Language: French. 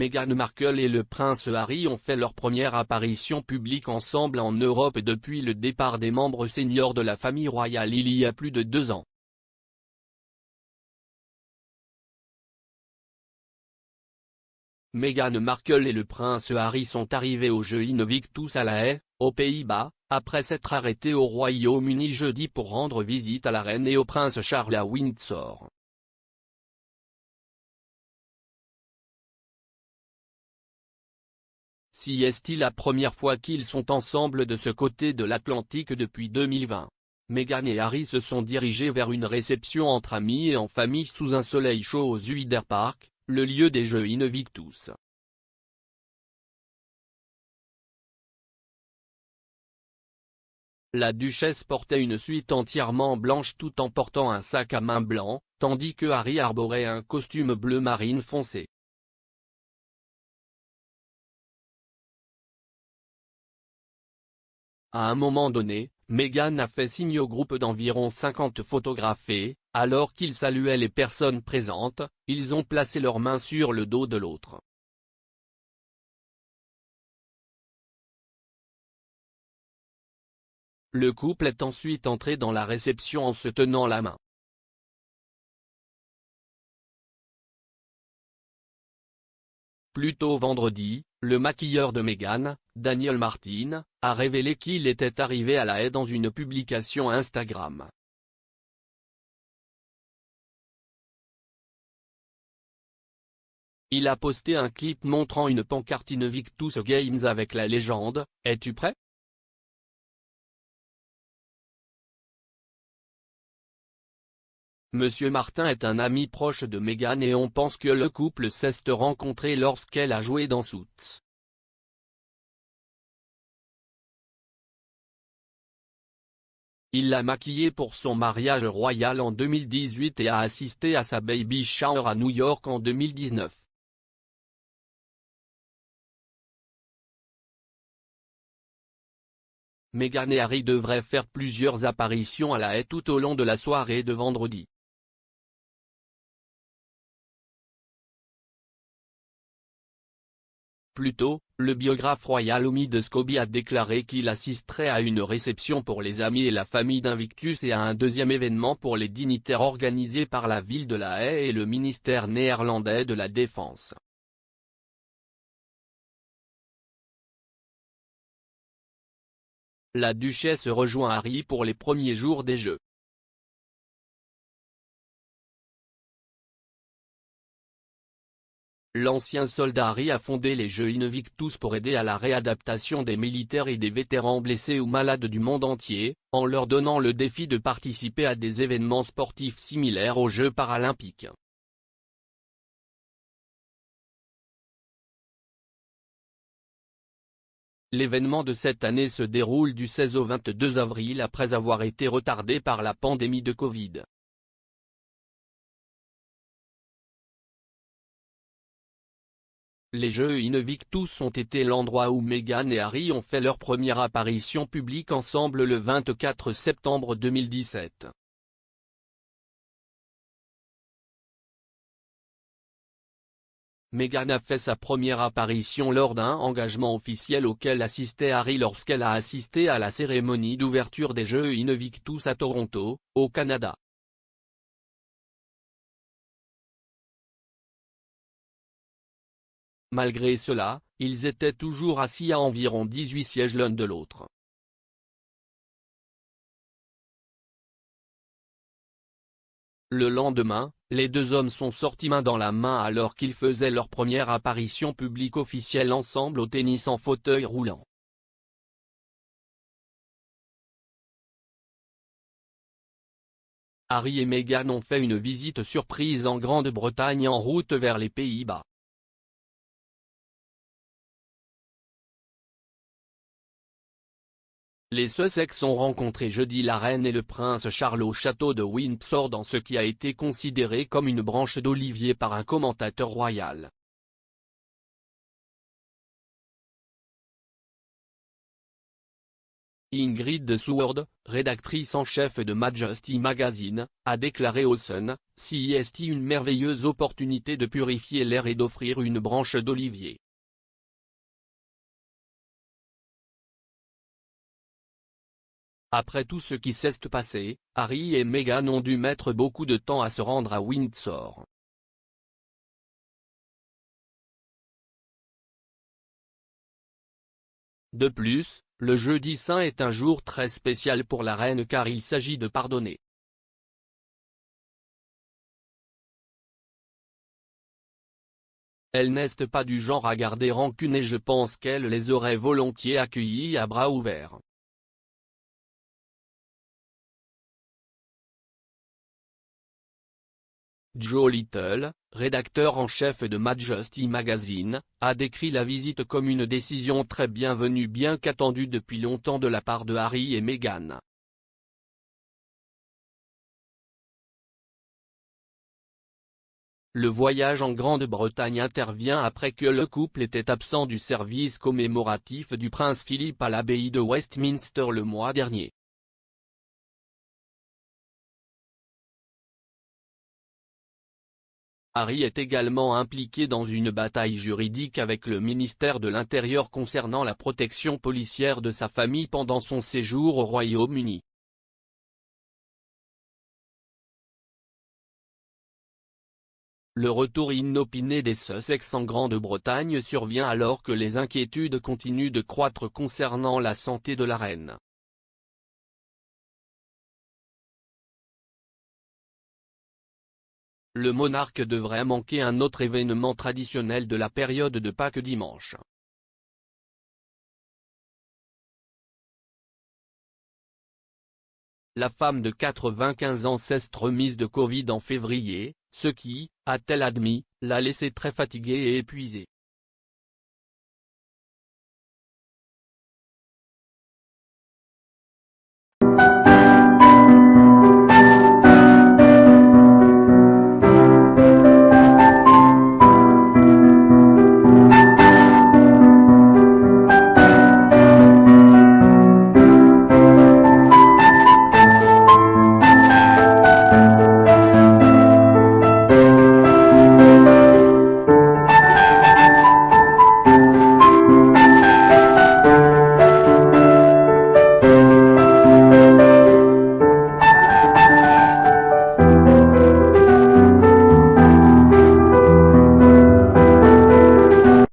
Meghan Markle et le prince Harry ont fait leur première apparition publique ensemble en Europe depuis le départ des membres seniors de la famille royale il y a plus de 2 ans. Meghan Markle et le prince Harry sont arrivés aux Jeux Invictus à La Haye, aux Pays-Bas, après s'être arrêtés au Royaume-Uni jeudi pour rendre visite à la reine et au prince Charles à Windsor. Si est-il la première fois qu'ils sont ensemble de ce côté de l'Atlantique depuis 2020. Meghan et Harry se sont dirigés vers une réception entre amis et en famille sous un soleil chaud au Zuider Park, le lieu des Jeux Invictus. La duchesse portait une suite entièrement blanche tout en portant un sac à main blanc, tandis que Harry arborait un costume bleu marine foncé. À un moment donné, Meghan a fait signe au groupe d'environ 50 photographes et, alors qu'ils saluaient les personnes présentes, ils ont placé leurs mains sur le dos de l'autre. Le couple est ensuite entré dans la réception en se tenant la main. Plus tôt vendredi, le maquilleur de Meghan, Daniel Martin, a révélé qu'il était arrivé à La Haye dans une publication Instagram. Il a posté un clip montrant une pancarte Invictus Games avec la légende « Es-tu prêt ?». Monsieur Martin est un ami proche de Meghan et on pense que le couple s'est rencontré lorsqu'elle a joué dans Suits. Il l'a maquillée pour son mariage royal en 2018 et a assisté à sa baby shower à New York en 2019. Meghan et Harry devraient faire plusieurs apparitions à La Haye tout au long de la soirée de vendredi. Plus tôt, le biographe royal Omid Scobie a déclaré qu'il assisterait à une réception pour les amis et la famille d'Invictus et à un deuxième événement pour les dignitaires organisé par la ville de La Haye et le ministère néerlandais de la Défense. La duchesse rejoint Harry pour les premiers jours des Jeux. L'ancien soldat Harry a fondé les Jeux Invictus pour aider à la réadaptation des militaires et des vétérans blessés ou malades du monde entier, en leur donnant le défi de participer à des événements sportifs similaires aux Jeux paralympiques. L'événement de cette année se déroule du 16 au 22 avril après avoir été retardé par la pandémie de Covid. Les Jeux Invictus ont été l'endroit où Meghan et Harry ont fait leur première apparition publique ensemble le 24 septembre 2017. Meghan a fait sa première apparition lors d'un engagement officiel auquel assistait Harry lorsqu'elle a assisté à la cérémonie d'ouverture des Jeux Invictus à Toronto, au Canada. Malgré cela, ils étaient toujours assis à environ 18 sièges l'un de l'autre. Le lendemain, les deux hommes sont sortis main dans la main alors qu'ils faisaient leur première apparition publique officielle ensemble au tennis en fauteuil roulant. Harry et Meghan ont fait une visite surprise en Grande-Bretagne en route vers les Pays-Bas. Les Sussex ont rencontré jeudi la reine et le prince Charles au château de Windsor dans ce qui a été considéré comme une branche d'olivier par un commentateur royal. Ingrid Seward, rédactrice en chef de Majesty Magazine, a déclaré au Sun, "C'est une merveilleuse opportunité de purifier l'air et d'offrir une branche d'olivier. Après tout ce qui s'est passé, Harry et Meghan ont dû mettre beaucoup de temps à se rendre à Windsor. De plus, le jeudi saint est un jour très spécial pour la reine car il s'agit de pardonner. Elle n'est pas du genre à garder rancune et je pense qu'elle les aurait volontiers accueillis à bras ouverts. Joe Little, rédacteur en chef de Majesty Magazine, a décrit la visite comme une décision très bienvenue bien qu'attendue depuis longtemps de la part de Harry et Meghan. Le voyage en Grande-Bretagne intervient après que le couple était absent du service commémoratif du prince Philippe à l'abbaye de Westminster le mois dernier. Harry est également impliqué dans une bataille juridique avec le ministère de l'Intérieur concernant la protection policière de sa famille pendant son séjour au Royaume-Uni. Le retour inopiné des Sussex en Grande-Bretagne survient alors que les inquiétudes continuent de croître concernant la santé de la reine. Le monarque devrait manquer un autre événement traditionnel de la période de Pâques dimanche. La femme de 95 ans s'est remise de Covid en février, ce qui, a-t-elle admis, l'a laissée très fatiguée et épuisée.